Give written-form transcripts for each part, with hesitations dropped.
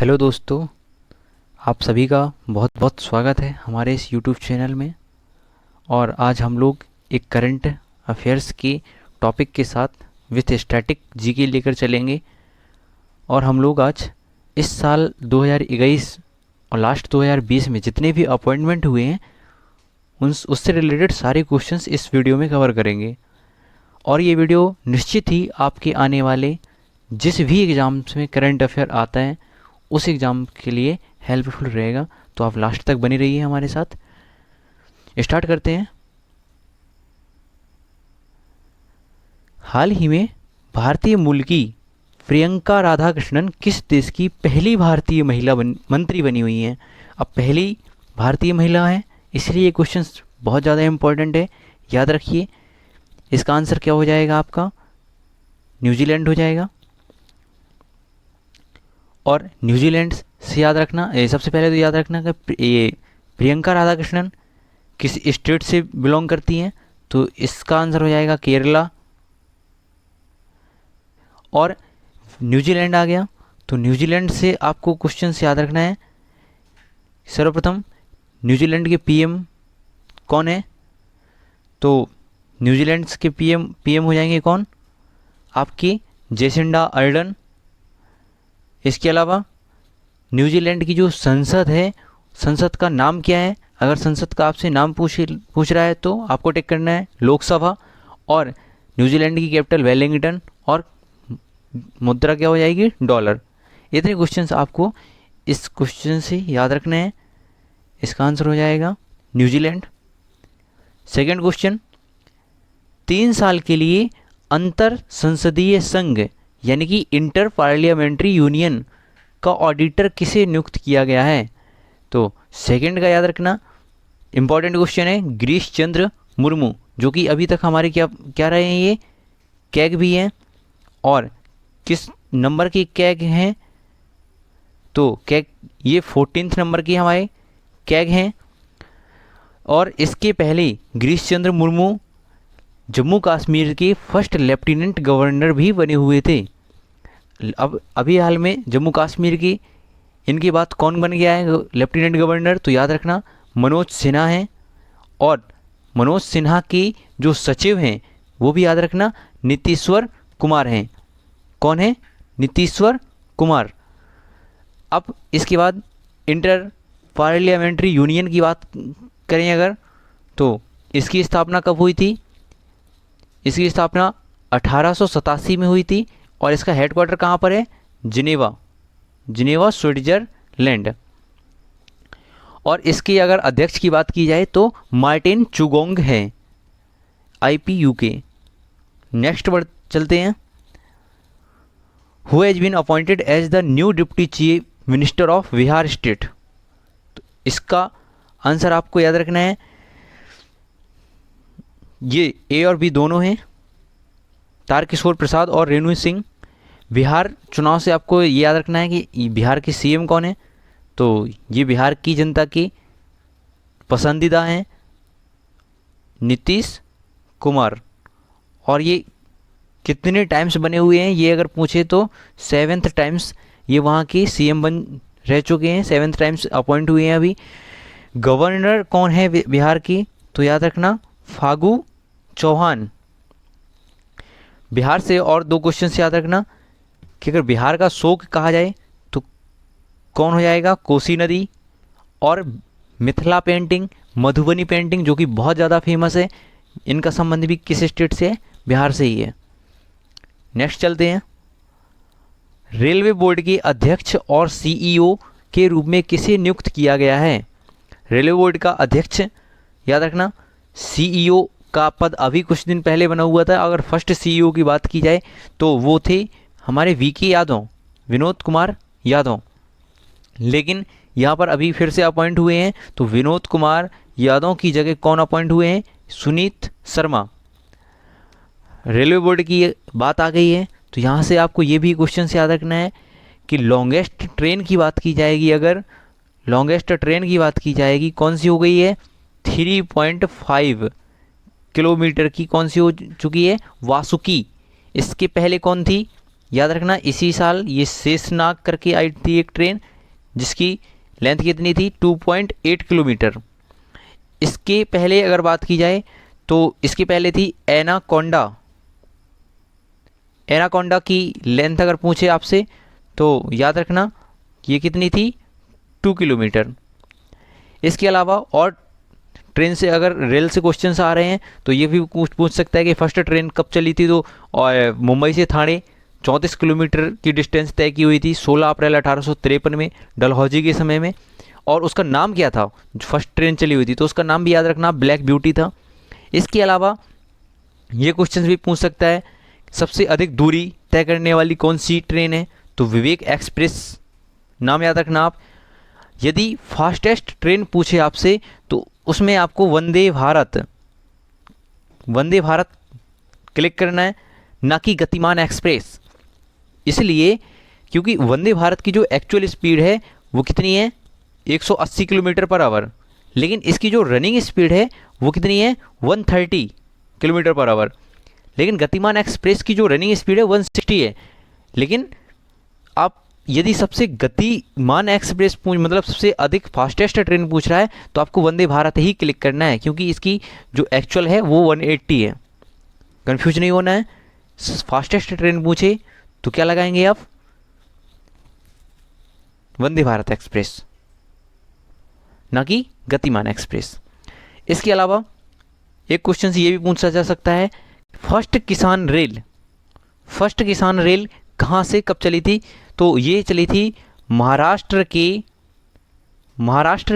Hello दोस्तों, आप सभी का बहुत बहुत स्वागत है हमारे इस यूट्यूब चैनल में। और आज हम लोग एक करंट अफेयर्स के टॉपिक के साथ विथ स्टैटिक जीके लेकर चलेंगे। और हम लोग आज इस साल 2021 और लास्ट 2020 में जितने भी अपॉइंटमेंट हुए हैं उससे रिलेटेड सारे क्वेश्चंस इस वीडियो में कवर करेंगे। और ये वीडियो निश्चित ही आपके आने वाले जिस भी एग्ज़ाम्स में करंट अफेयर आता है उस एग्ज़ाम के लिए हेल्पफुल रहेगा। तो आप लास्ट तक बने रहिए हमारे साथ। स्टार्ट करते हैं। हाल ही में भारतीय मूल की प्रियंका राधाकृष्णन किस देश की पहली भारतीय महिला मंत्री बनी हुई हैं? अब पहली भारतीय महिला है, इसलिए ये क्वेश्चन बहुत ज़्यादा इम्पोर्टेंट है, याद रखिए। इसका आंसर क्या हो जाएगा आपका? न्यूजीलैंड हो जाएगा। और न्यूजीलैंड से याद रखना, सबसे पहले तो याद रखना कि ये प्रियंका राधाकृष्णन किस स्टेट से बिलोंग करती हैं, तो इसका आंसर हो जाएगा केरला। और न्यूजीलैंड आ गया, तो न्यूजीलैंड से आपको क्वेश्चन याद रखना है। सर्वप्रथम न्यूजीलैंड के पीएम कौन है? तो न्यूजीलैंड के पीएम हो जाएंगे कौन? आपकी जेसिंडा अर्डन। इसके अलावा न्यूजीलैंड की जो संसद है, संसद का नाम क्या है? अगर संसद का आपसे नाम पूछ रहा है तो आपको टिक करना है लोकसभा। और न्यूजीलैंड की कैपिटल वेलिंगटन। और मुद्रा क्या हो जाएगी? डॉलर। इतने क्वेश्चंस आपको इस क्वेश्चन से याद रखने हैं। इसका आंसर हो जाएगा न्यूजीलैंड। सेकंड क्वेश्चन, 3 साल के लिए अंतर संसदीय संघ यानी कि इंटर पार्लियामेंट्री यूनियन का ऑडिटर किसे नियुक्त किया गया है? तो सेकंड का याद रखना, इंपॉर्टेंट क्वेश्चन है। गिरीश चंद्र मुर्मू, जो कि अभी तक हमारे क्या क्या रहे हैं, ये कैग भी हैं। और किस नंबर की कैग हैं? तो कैग ये 14th नंबर की हमारे कैग हैं। और इसके पहले गिरीश चंद्र मुर्मू जम्मू कश्मीर के फर्स्ट लेफ्टिनेंट गवर्नर भी बने हुए थे। अब अभी हाल में जम्मू कश्मीर की इनकी बात कौन बन गया है लेफ्टिनेंट गवर्नर? तो याद रखना मनोज सिन्हा हैं। और मनोज सिन्हा की जो सचिव हैं वो भी याद रखना नीतीश्वर कुमार हैं। कौन है? नीतीश्वर कुमार। अब इसके बाद इंटर पार्लियामेंट्री यूनियन की बात करें अगर, तो इसकी स्थापना कब हुई थी? इसकी स्थापना 1887 में हुई थी। और इसका हेडक्वार्टर कहाँ पर है? Geneva, Geneva Switzerland. और इसके अगर अध्यक्ष की बात की जाए तो मार्टिन चुगोंग है, IPU के। नेक्स्ट वर्ड चलते हैं। Who has been appointed as the new deputy chief minister of Bihar state? तो इसका आंसर आपको याद रखना है, ये ए और बी दोनों हैं, तारकिशोर प्रसाद और रेणु सिंह। बिहार चुनाव से आपको ये याद रखना है कि बिहार की CM कौन है? तो ये बिहार की जनता की पसंदीदा हैं, नीतीश कुमार। और ये कितने टाइम्स बने हुए हैं ये अगर पूछे तो 7th टाइम्स ये वहाँ की CM बन रह चुके हैं, 7th टाइम्स अपॉइंट हुए हैं अभी। गवर्नर कौन है बिहार की? तो याद रखना फागू चौहान। बिहार से और 2 क्वेश्चन याद रखना कि अगर बिहार का शोक कहा जाए तो कौन हो जाएगा? कोसी नदी। और मिथिला पेंटिंग, मधुबनी पेंटिंग जो कि बहुत ज़्यादा फेमस है, इनका संबंध भी किस स्टेट से है? बिहार से ही है। नेक्स्ट चलते हैं। रेलवे बोर्ड के अध्यक्ष और CEO के रूप में किसे नियुक्त किया गया है? रेलवे बोर्ड का अध्यक्ष याद रखना, CEO का पद अभी कुछ दिन पहले बना हुआ था। अगर फर्स्ट CEO की बात की जाए तो वो थे हमारे VK यादव, विनोद कुमार यादव। लेकिन यहाँ पर अभी फिर से अपॉइंट हुए हैं, तो विनोद कुमार यादव की जगह कौन अपॉइंट हुए हैं? सुनीत शर्मा। रेलवे बोर्ड की बात आ गई है, तो यहाँ से आपको ये भी क्वेश्चन याद रखना है कि लॉन्गेस्ट ट्रेन की बात की जाएगी, अगर लॉन्गेस्ट ट्रेन की बात की जाएगी कौन सी हो गई है? 3.5 किलोमीटर की कौन सी हो चुकी है? वासुकी। इसके पहले कौन थी? याद रखना इसी साल ये शेषनाग करके आई थी एक ट्रेन, जिसकी लेंथ कितनी थी 2.8 किलोमीटर। इसके पहले अगर बात की जाए तो इसके पहले थी एनाकोंडा। एनाकोंडा की लेंथ अगर पूछे आपसे तो याद रखना ये कितनी थी 2 किलोमीटर। इसके अलावा और ट्रेन से अगर रेल से क्वेश्चंस आ रहे हैं तो ये भी पूछ सकता है कि फर्स्ट ट्रेन कब चली थी, तो और मुंबई से थाने 34 किलोमीटर की डिस्टेंस तय की हुई थी 16 अप्रैल 1853 में डलहौजी के समय में। और उसका नाम क्या था जो फर्स्ट ट्रेन चली हुई थी, तो उसका नाम भी याद रखना ब्लैक ब्यूटी था। इसके अलावा ये क्वेश्चन भी पूछ सकता है सबसे अधिक दूरी तय करने वाली कौन सी ट्रेन है, तो विवेक एक्सप्रेस नाम याद रखना आप। यदि फास्टेस्ट ट्रेन पूछे आपसे तो उसमें आपको वंदे भारत क्लिक करना है, ना कि गतिमान एक्सप्रेस। इसलिए क्योंकि वंदे भारत की जो एक्चुअल स्पीड है वो कितनी है 180 किलोमीटर पर आवर, लेकिन इसकी जो रनिंग स्पीड है वो कितनी है 130 किलोमीटर पर आवर। लेकिन गतिमान एक्सप्रेस की जो रनिंग स्पीड है 160 है। लेकिन आप यदि सबसे गतिमान एक्सप्रेस मतलब सबसे अधिक फास्टेस्ट ट्रेन पूछ रहा है तो आपको वंदे भारत ही क्लिक करना है, क्योंकि इसकी जो एक्चुअल है वो 180 है। कंफ्यूज नहीं होना है। फास्टेस्ट ट्रेन पूछे तो क्या लगाएंगे आप, वंदे भारत एक्सप्रेस, ना कि गतिमान एक्सप्रेस। इसके अलावा एक क्वेश्चन ये भी पूछा जा सकता है फर्स्ट किसान रेल कहाँ से कब चली थी, तो ये चली थी महाराष्ट्र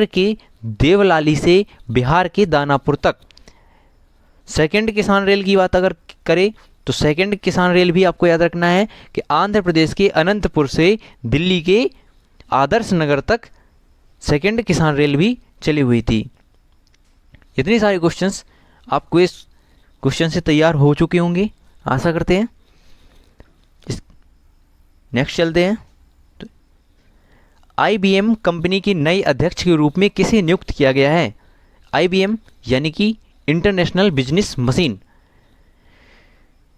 के देवलाली से बिहार के दानापुर तक। सेकंड किसान रेल की बात अगर करें तो सेकंड किसान रेल भी आपको याद रखना है कि आंध्र प्रदेश के अनंतपुर से दिल्ली के आदर्श नगर तक सेकंड किसान रेल भी चली हुई थी। इतने सारे क्वेश्चंस आपको इस क्वेश्चन से तैयार हो चुके होंगे, आशा करते हैं। नेक्स्ट चलते हैं। तो IBM कंपनी के नए अध्यक्ष के रूप में किसे नियुक्त किया गया है। IBM यानी कि इंटरनेशनल बिजनेस मशीन।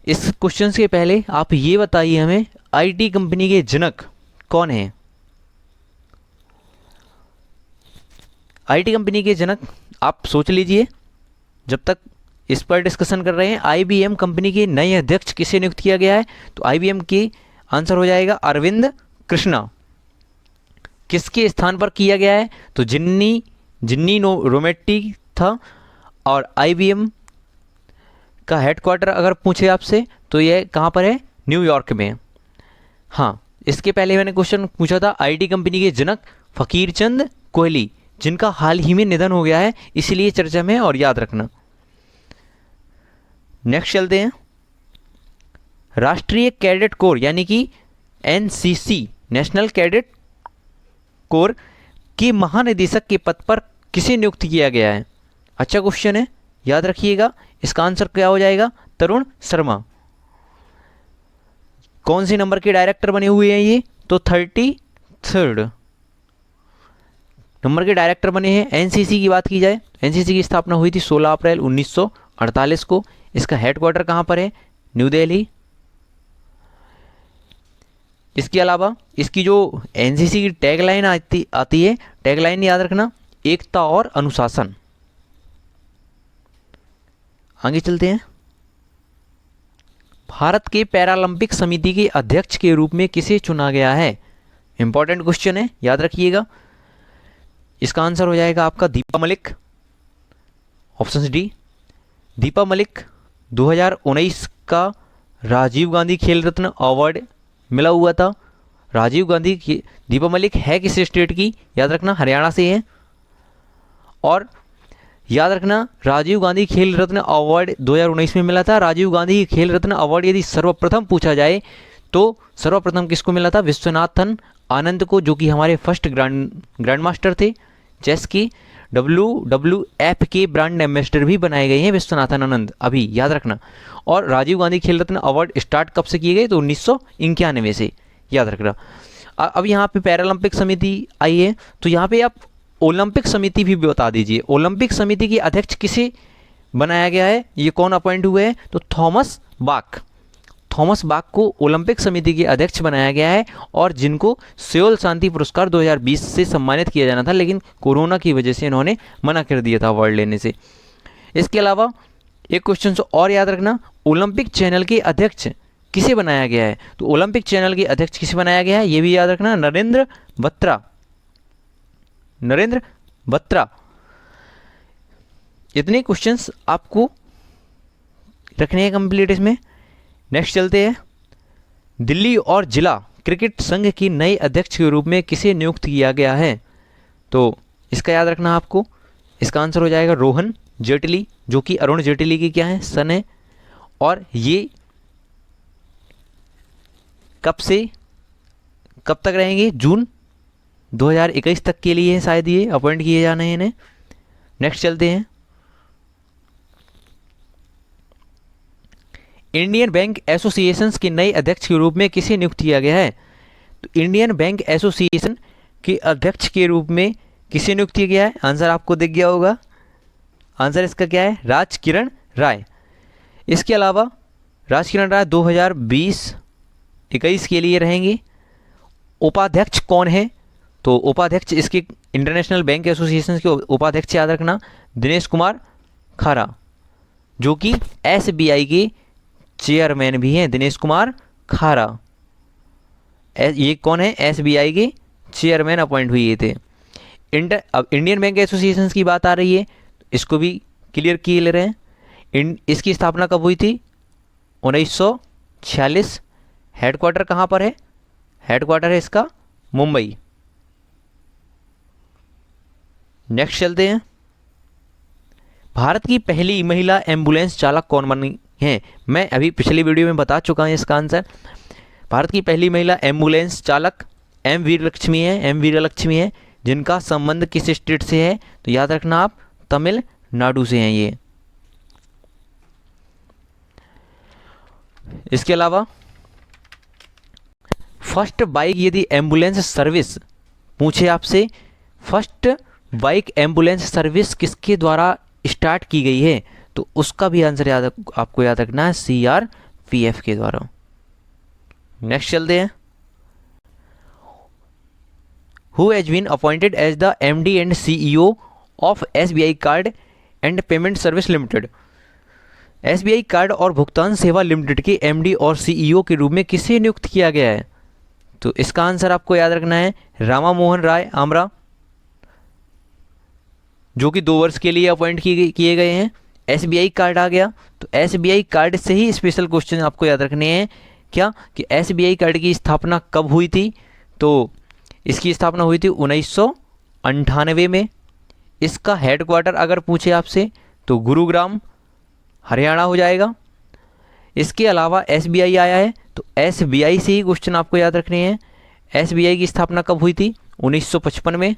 इस क्वेश्चन के पहले आप ये बताइए हमें IT कंपनी के जनक कौन हैं। IT कंपनी के जनक आप सोच लीजिए जब तक इस पर डिस्कशन कर रहे हैं। IBM कंपनी के नए अध्यक्ष किसे नियुक्त किया गया है, तो IBM के आंसर हो जाएगा अरविंद कृष्णा। किसके स्थान पर किया गया है, तो जिन्नी रोमेटी था। और IBM का हेडक्वार्टर अगर पूछे आपसे तो ये कहाँ पर है, न्यूयॉर्क में। हाँ, इसके पहले मैंने क्वेश्चन पूछा था IT कंपनी के जनक फकीर चंद कोहली, जिनका हाल ही में निधन हो गया है, इसलिए चर्चा में, और याद रखना। नेक्स्ट चलते हैं। राष्ट्रीय कैडेट कोर यानी कि NCC नेशनल कैडेट कोर के महानिदेशक के पद पर किसे नियुक्त किया गया है। अच्छा क्वेश्चन है, याद रखिएगा। इसका आंसर क्या हो जाएगा, तरुण शर्मा। कौन से नंबर के डायरेक्टर बने हुए हैं ये, तो 33rd नंबर के डायरेक्टर बने हैं। NCC की बात की जाए, NCC की स्थापना हुई थी 16 अप्रैल 1948 को। इसका हेडक्वार्टर कहाँ पर है, न्यू दिल्ली। इसके अलावा इसकी जो NCC की टैगलाइन आती है, टैगलाइन याद रखना, एकता और अनुशासन। आगे चलते हैं। भारत के पैरालंपिक समिति के अध्यक्ष के रूप में किसे चुना गया है। इंपॉर्टेंट क्वेश्चन है, याद रखिएगा। इसका आंसर हो जाएगा आपका दीपा मलिक, ऑप्शन डी। दीपा मलिक 2019 का राजीव गांधी खेल रत्न अवार्ड मिला हुआ था। राजीव गांधी की दीपा मलिक है किस स्टेट की, याद रखना, हरियाणा से है। और याद रखना राजीव गांधी खेल रत्न अवार्ड 2019 में मिला था। राजीव गांधी खेल रत्न अवार्ड यदि सर्वप्रथम पूछा जाए तो सर्वप्रथम किसको मिला था, विश्वनाथन आनंद को, जो कि हमारे फर्स्ट ग्रैंड मास्टर थे चेस की। WWF के ब्रांड एम्बेसडर भी बनाए गए हैं विश्वनाथन आनंद, अभी याद रखना। और राजीव गांधी खेल रत्न अवार्ड स्टार्ट कब से किए गए, तो 1991 से, याद रखना। अब यहाँ पे पैरालंपिक समिति आई है, तो यहाँ पे आप ओलंपिक समिति भी बता दीजिए। ओलंपिक समिति के अध्यक्ष किसे बनाया गया है, ये कौन अपॉइंट हुए हैं, तो थॉमस बाक। थॉमस बाक को ओलंपिक समिति के अध्यक्ष बनाया गया है और जिनको सियोल शांति पुरस्कार 2020 से सम्मानित किया जाना था, लेकिन कोरोना की वजह से इन्होंने मना कर दिया था अवार्ड लेने से। इसके अलावा एक क्वेश्चन और याद रखना, ओलंपिक चैनल के अध्यक्ष किसे बनाया गया है? तो ओलंपिक चैनल के अध्यक्ष किसे बनाया गया है ये भी याद रखना, नरेंद्र बत्रा। नरेंद्र बत्रा। इतने क्वेश्चंस आपको रखने हैं कंप्लीट इसमें। नेक्स्ट चलते हैं, दिल्ली और जिला क्रिकेट संघ की नए अध्यक्ष के रूप में किसे नियुक्त किया गया है? तो इसका याद रखना आपको, इसका आंसर हो जाएगा रोहन जेटली, जो कि अरुण जेटली की क्या है, सन है। और ये कब से कब तक रहेंगे? जून 2021 तक के लिए शायद ये अपॉइंट किए जाने हैं इन्हें। नेक्स्ट चलते हैं, इंडियन बैंक एसोसिएशन के नए अध्यक्ष के रूप में किसे नियुक्त किया गया है? तो इंडियन बैंक एसोसिएशन के अध्यक्ष के रूप में किसे नियुक्त किया गया है? आंसर आपको दिख गया होगा, आंसर इसका क्या है? राजकिरण राय। इसके अलावा राजकिरण राय 2020-21 के लिए रहेंगे। उपाध्यक्ष कौन है? तो उपाध्यक्ष इसके इंटरनेशनल बैंक एसोसिएशन के उपाध्यक्ष याद रखना, दिनेश कुमार खारा, जो कि एसबीआई के चेयरमैन भी हैं, दिनेश कुमार खारा। ये कौन है? एसबीआई के चेयरमैन अपॉइंट हुए थे। अब इंडियन बैंक एसोसिएशन की बात आ रही है, इसको भी क्लियर किए ले रहे हैं। इसकी स्थापना कब हुई थी? 1946। हेडक्वार्टर कहाँ पर है? हेडक्वार्टर है इसका मुंबई। नेक्स्ट चलते हैं, भारत की पहली महिला एम्बुलेंस चालक कौन बनी है? मैं अभी पिछली वीडियो में बता चुका हूँ इसका आंसर। भारत की पहली महिला एम्बुलेंस चालक एम वीरलक्ष्मी है, जिनका संबंध किस स्टेट से है? तो याद रखना आप, तमिलनाडु से हैं ये। इसके अलावा फर्स्ट बाइक यदि एम्बुलेंस सर्विस पूछे आपसे, फर्स्ट बाइक एम्बुलेंस सर्विस किसके द्वारा स्टार्ट की गई है? तो उसका भी आंसर आपको याद रखना है, CRPF के द्वारा। नेक्स्ट चलते हैं, who has been appointed as the MD and CEO of SBI card and payment service limited? SBI card और भुगतान सेवा लिमिटेड के MD और CEO के रूप में किसे नियुक्त किया गया है? तो इसका आंसर आपको याद रखना है, रामा मोहन राय आमरा, जो कि 2 वर्ष के लिए अपॉइंट किए गए हैं। SBI कार्ड आ गया, तो SBI कार्ड से ही स्पेशल क्वेश्चन आपको याद रखने हैं क्या, कि SBI कार्ड की स्थापना कब हुई थी? तो इसकी स्थापना हुई थी 1998 में। इसका हेडक्वार्टर अगर पूछे आपसे तो गुरुग्राम हरियाणा हो जाएगा। इसके अलावा SBI आया है, तो SBI से ही क्वेश्चन आपको याद रखने हैं। SBI की स्थापना कब हुई थी? 1955 में।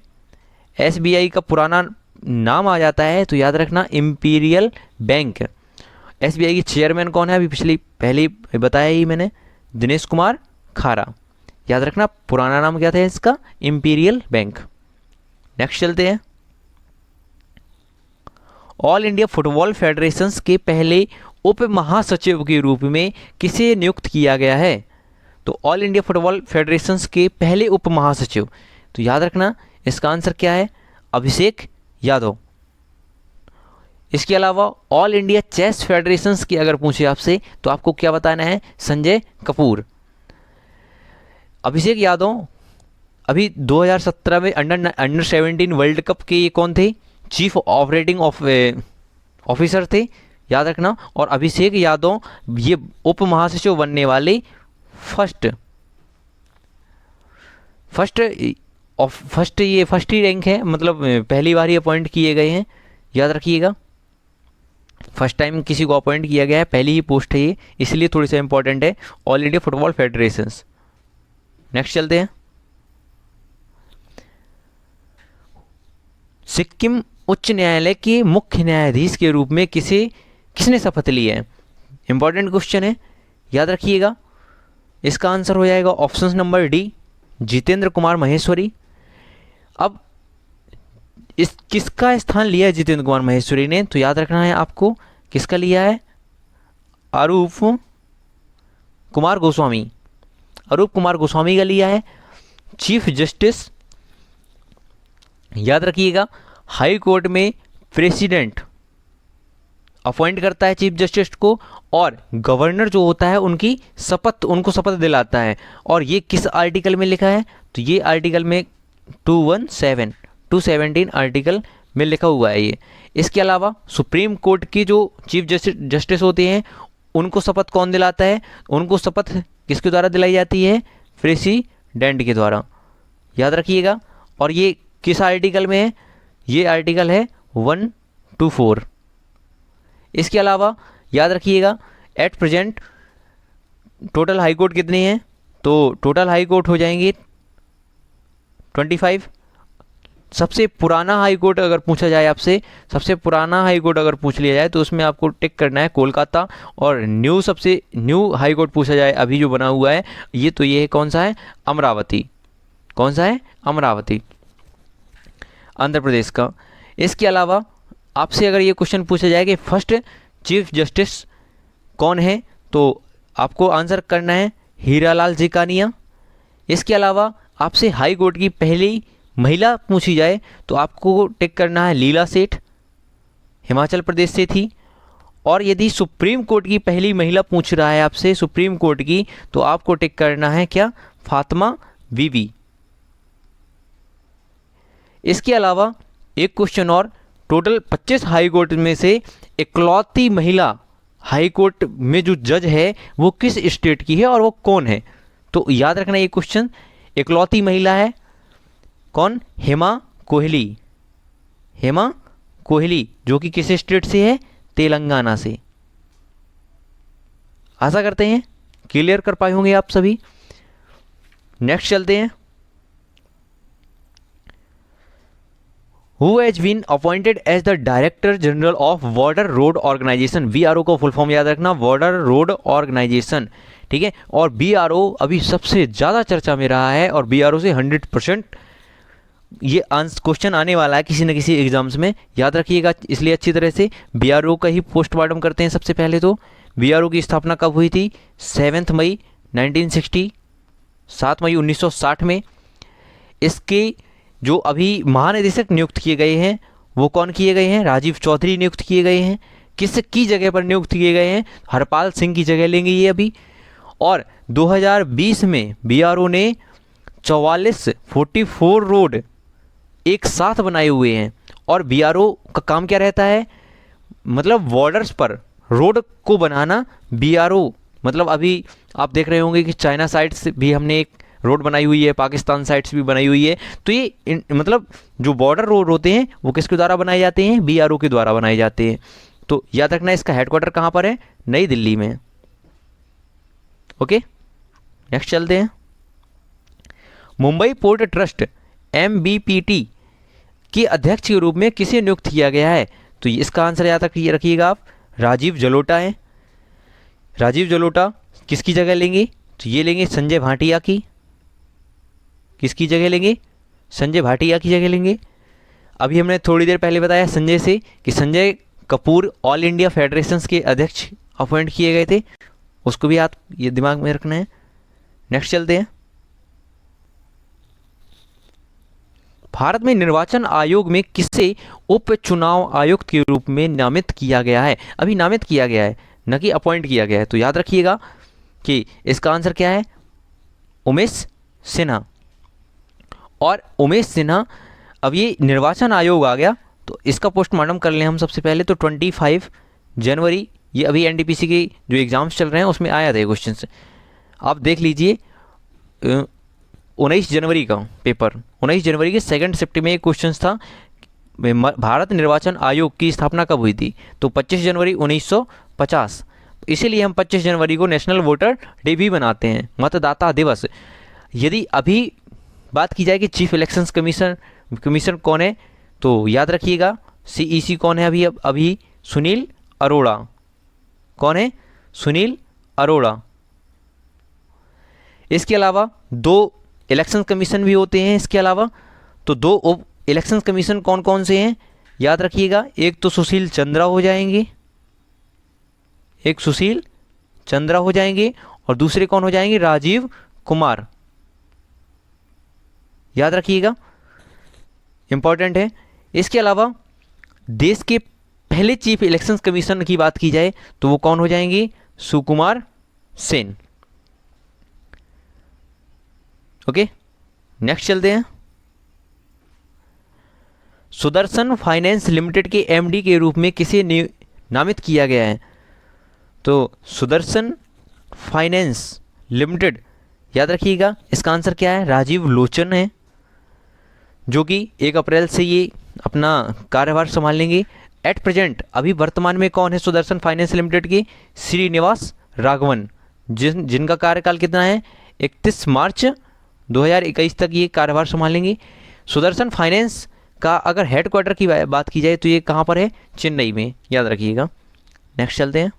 SBI का पुराना नाम आ जाता है, तो याद रखना इंपीरियल बैंक। SBI की चेयरमैन कौन है? अभी पहले बताया ही मैंने, दिनेश कुमार खारा। याद रखना पुराना नाम क्या था इसका? Imperial bank. नेक्स्ट चलते हैं, ऑल इंडिया फुटबॉल फेडरेशन के पहले उप महासचिव के रूप में किसे नियुक्त किया गया है? तो ऑल इंडिया फुटबॉल फेडरेशन के पहले उप महासचिव, तो याद रखना इसका आंसर क्या है? अभिषेक यादव। इसके अलावा ऑल इंडिया चेस फेडरेशन की अगर पूछे आपसे, तो आपको क्या बताना है? संजय कपूर। अभिषेक यादव अभी 2017 में अंडर 17 वर्ल्ड कप के ये कौन थे? चीफ ऑपरेटिंग ऑफिसर थे, याद रखना। और अभिषेक यादव ये उप महासचिव बनने वाले फर्स्ट ही रैंक है, मतलब पहली बार ही अपॉइंट किए गए हैं, याद रखिएगा। फर्स्ट टाइम किसी को अपॉइंट किया गया है, पहली ही पोस्ट है ये, इसलिए थोड़ी सा इंपॉर्टेंट है, all India football federation. Next चलते हैं, सिक्किम उच्च न्यायालय के मुख्य न्यायाधीश के रूप में किसने शपथ ली है? इंपॉर्टेंट क्वेश्चन है, याद रखिएगा। इसका आंसर हो जाएगा option number D, Jitendra Kumar Maheshwari. अब किसका स्थान लिया है जितेंद्र कुमार महेश्वरी ने? तो याद रखना है आपको, किसका लिया है? अरूप कुमार गोस्वामी, अरूप कुमार गोस्वामी का लिया है। चीफ जस्टिस, याद रखिएगा हाई कोर्ट में प्रेसिडेंट अपॉइंट करता है चीफ जस्टिस को, और गवर्नर जो होता है उनको शपथ दिलाता है। और ये किस आर्टिकल में लिखा है, तो ये आर्टिकल में 217 आर्टिकल में लिखा हुआ है ये। इसके अलावा सुप्रीम कोर्ट की जो चीफ जस्टिस होते हैं उनको शपथ कौन दिलाता है, उनको शपथ किसके द्वारा दिलाई जाती है, प्रेसिडेंट के द्वारा, याद रखिएगा। और ये किस आर्टिकल में है, ये आर्टिकल है 124। इसके अलावा याद रखिएगा at present total high court कितने हैं, तो टोटल हाई कोर्ट हो जाएंगे 25। सबसे पुराना हाई कोर्ट अगर पूछा जाए आपसे, सबसे पुराना हाई कोर्ट अगर पूछ लिया जाए तो उसमें आपको टिक करना है कोलकाता। और सबसे न्यू हाई कोर्ट पूछा जाए अभी जो बना हुआ है ये, तो ये कौन सा है, अमरावती। कौन सा है, अमरावती, आंध्र प्रदेश का। इसके अलावा आपसे अगर ये क्वेश्चन पूछा जाए कि फर्स्ट चीफ जस्टिस कौन है, तो आपको आंसर करना है हीरालाल जिकानिया। इसके अलावा आपसे हाई कोर्ट की पहली महिला पूछी जाए तो आपको टिक करना है लीला सेठ, हिमाचल प्रदेश से थी। और यदि सुप्रीम कोर्ट की पहली महिला पूछ रहा है आपसे सुप्रीम कोर्ट की, तो आपको टिक करना है क्या, फातिमा बीबी। इसके अलावा एक क्वेश्चन और, टोटल 25 हाई कोर्ट में से इकलौती महिला हाई कोर्ट में जो जज है वो किस स्टेट की है और वो कौन है, तो याद रखना ये क्वेश्चन, इकलौती महिला है कौन, हेमा कोहली। हेमा कोहली जो कि किस स्टेट से है, तेलंगाना से। आशा करते हैं क्लियर कर पाए होंगे आप सभी। नेक्स्ट चलते हैं। Who has been appointed as the Director General of Border Road Organization? BRO को फुल फॉर्म याद रखना, बॉर्डर रोड ऑर्गेनाइजेशन, ठीक है। और BRO अभी सबसे ज़्यादा चर्चा में रहा है और BRO से 100% ये क्वेश्चन आने वाला है किसी न किसी एग्जाम्स में, याद रखिएगा। इसलिए अच्छी तरह से BRO का ही पोस्टमार्टम करते हैं। सबसे पहले तो BRO की स्थापना कब हुई थी, 7 मई 1960, 7 मई 1960 में। इसके जो अभी महानिदेशक नियुक्त किए गए हैं वो कौन किए गए हैं, राजीव चौधरी नियुक्त किए गए हैं। किसकी जगह पर नियुक्त किए गए हैं, हरपाल सिंह की जगह लेंगे ये अभी। और 2020 में BRO ने 44 रोड एक साथ बनाए हुए हैं। और BRO का काम क्या रहता है, मतलब बॉर्डर्स पर रोड को बनाना। BRO मतलब अभी आप देख रहे होंगे कि चाइना साइड से भी हमने एक रोड बनाई हुई है, पाकिस्तान साइड से भी बनाई हुई है। तो ये मतलब जो बॉर्डर रोड होते हैं वो किसके द्वारा बनाए जाते हैं, BRO के द्वारा बनाए जाते हैं। तो याद रखना इसका हेडक्वार्टर कहाँ पर है, नई दिल्ली में। ओके, नेक्स्ट चलते हैं। मुंबई पोर्ट ट्रस्ट MBPT के अध्यक्ष के रूप में किसे नियुक्त किया गया है, तो इसका आंसर याद रखिएगा आप, राजीव जलोटा है। राजीव जलोटा किसकी जगह लेंगे, तो ये लेंगे संजय भाटिया की। किसकी जगह लेंगे, संजय भाटिया की जगह लेंगे। अभी हमने थोड़ी देर पहले बताया संजय से कि Sanjay Kapoor all India federations के अध्यक्ष अपॉइंट किए गए थे, उसको भी आप ये दिमाग में रखना है। नेक्स्ट चलते हैं। भारत में निर्वाचन आयोग में किसे उप चुनाव आयुक्त के रूप में नामित किया गया है, अभी नामित किया गया है न कि अपॉइंट किया गया है। तो याद रखिएगा कि इसका आंसर क्या है, उमेश सिन्हा। और उमेश सिन्हा, अब ये निर्वाचन आयोग आ गया तो इसका पोस्टमार्टम कर लें हम सबसे पहले। तो 25 जनवरी, ये अभी NTPC के जो एग्ज़ाम्स चल रहे हैं उसमें आया था ये क्वेश्चन, आप देख लीजिए। 19 जनवरी का पेपर, 19 जनवरी के सेकंड शिफ्ट में एक क्वेश्चन था, भारत निर्वाचन आयोग की स्थापना कब हुई थी, तो 25 जनवरी 1950। इसीलिए हम 25 जनवरी को नेशनल वोटर डे भी बनाते हैं, मतदाता दिवस। यदि अभी बात की जाए कि चीफ इलेक्शंस कमीशन कौन है, तो याद रखिएगा CEC कौन है अभी सुनील अरोड़ा। कौन है, सुनील अरोड़ा। इसके अलावा 2 इलेक्शन कमीशन भी होते हैं इसके अलावा। तो 2 उप इलेक्शन कमीशन कौन कौन से हैं, याद रखिएगा। एक तो सुशील चंद्रा हो जाएंगे, एक सुशील चंद्रा हो जाएंगे, और दूसरे कौन हो जाएंगे, राजीव कुमार। याद रखिएगा, इंपॉर्टेंट है। इसके अलावा देश के पहले चीफ इलेक्शन कमीशन की बात की जाए तो वो कौन हो जाएंगे, सुकुमार सेन। ओके, नेक्स्ट चलते हैं। सुदर्शन फाइनेंस लिमिटेड के एमडी के रूप में किसे नामित किया गया है, तो सुदर्शन फाइनेंस लिमिटेड, याद रखिएगा इसका आंसर क्या है, राजीव लोचन है, जो कि 1 अप्रैल से ये अपना कार्यभार संभालेंगे। एट प्रेजेंट अभी वर्तमान में कौन है सुदर्शन फाइनेंस लिमिटेड के, श्रीनिवास राघवन, जिनका कार्यकाल कितना है, 31 मार्च 2021 तक ये कार्यभार संभालेंगे। सुदर्शन फाइनेंस का अगर हेडक्वार्टर की बात की जाए तो ये कहाँ पर है, चेन्नई में, याद रखिएगा। नेक्स्ट चलते हैं।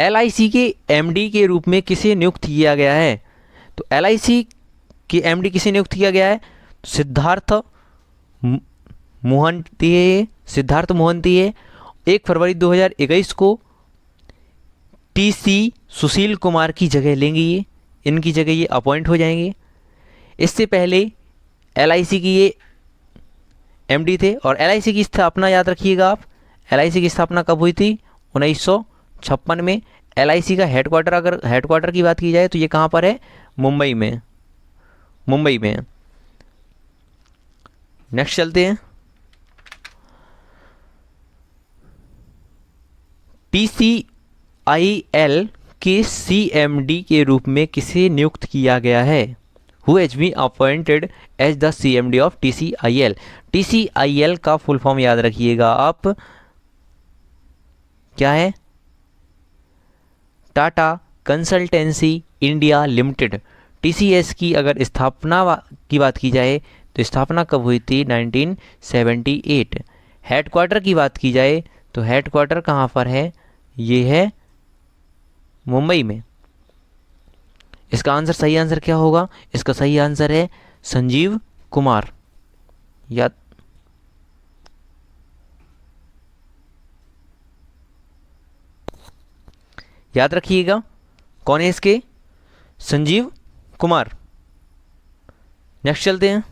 LIC के एमडी के रूप में किसे नियुक्त किया गया है, तो LIC के एमडी किसे नियुक्त किया गया है, सिद्धार्थ मोहंती है। 1 फरवरी 2021 को TC सुशील कुमार की जगह लेंगे, ये इनकी जगह ये अपॉइंट हो जाएंगे। इससे पहले LIC की ये MD थे। और LIC की स्थापना याद रखिएगा आप, LIC की स्थापना कब हुई थी, 1956 में। LIC का हेडक्वार्टर, अगर हेडक्वार्टर की बात की जाए तो ये कहाँ पर है, मुंबई में। नेक्स्ट चलते हैं। TCIL के CMD के रूप में किसे नियुक्त किया गया है, Who has been appointed as the CMD of TCIL। TCIL का फुल फॉर्म याद रखिएगा आप, क्या है, Tata consultancy India limited. TCS की अगर स्थापना की बात की जाए तो स्थापना कब हुई थी, 1978। हेडक्वार्टर की बात की जाए तो हेडक्वार्टर कहाँ पर है, ये है मुंबई में। इसका आंसर, सही आंसर क्या होगा, इसका सही आंसर है संजीव कुमार। याद रखिएगा कौन है इसके, संजीव कुमार। नेक्स्ट चलते हैं।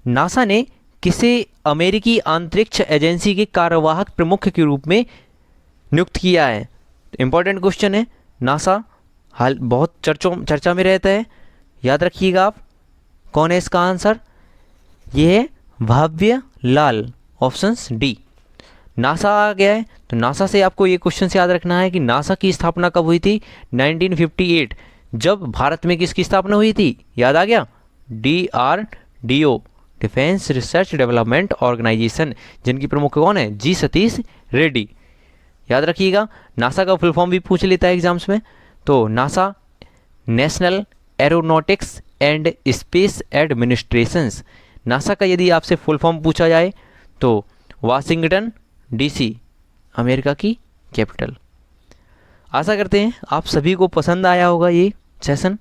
नासा ने किसे अमेरिकी अंतरिक्ष एजेंसी के कार्यवाहक प्रमुख के रूप में नियुक्त किया है, इंपॉर्टेंट क्वेश्चन है। नासा हाल बहुत चर्चा में रहता है, याद रखिएगा आप, कौन है इसका आंसर, ये है भव्य लाल, ऑप्शंस डी। नासा आ गया है तो नासा से आपको ये क्वेश्चन याद रखना है कि नासा की स्थापना कब हुई थी, 1958। जब भारत में किसकी स्थापना हुई थी, याद आ गया, DRDO, defence research development organisation, जिनकी प्रमुख कौन है, जी सतीश रेड्डी। याद रखिएगा, नासा का फुल फॉर्म भी पूछ लेता है एग्जाम्स में, तो NASA national aeronautics and space administrations. NASA का यदि आपसे फुल फॉर्म पूछा जाए तो वाशिंगटन DC, अमेरिका की कैपिटल। आशा करते हैं आप सभी को पसंद आया होगा ये सेशन,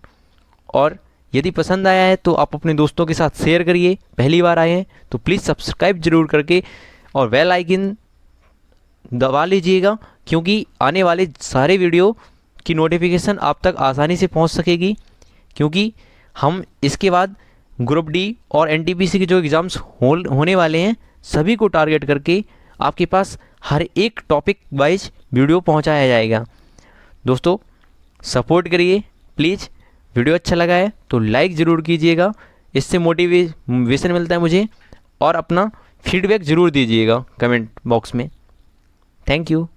और यदि पसंद आया है तो आप अपने दोस्तों के साथ शेयर करिए। पहली बार आए हैं तो प्लीज़ सब्सक्राइब जरूर करके और बेल आइकन दबा लीजिएगा, क्योंकि आने वाले सारे वीडियो की नोटिफिकेशन आप तक आसानी से पहुंच सकेगी। क्योंकि हम इसके बाद ग्रुप D और NTPC के जो एग्ज़ाम्स होने वाले हैं सभी को टारगेट करके आपके पास हर एक टॉपिक वाइज वीडियो पहुंचाया जाएगा। दोस्तों सपोर्ट करिए प्लीज़। वीडियो अच्छा लगा है तो लाइक ज़रूर कीजिएगा, इससे मोटिवेशन मिलता है मुझे, और अपना फीडबैक ज़रूर दीजिएगा कमेंट बॉक्स में। Thank you.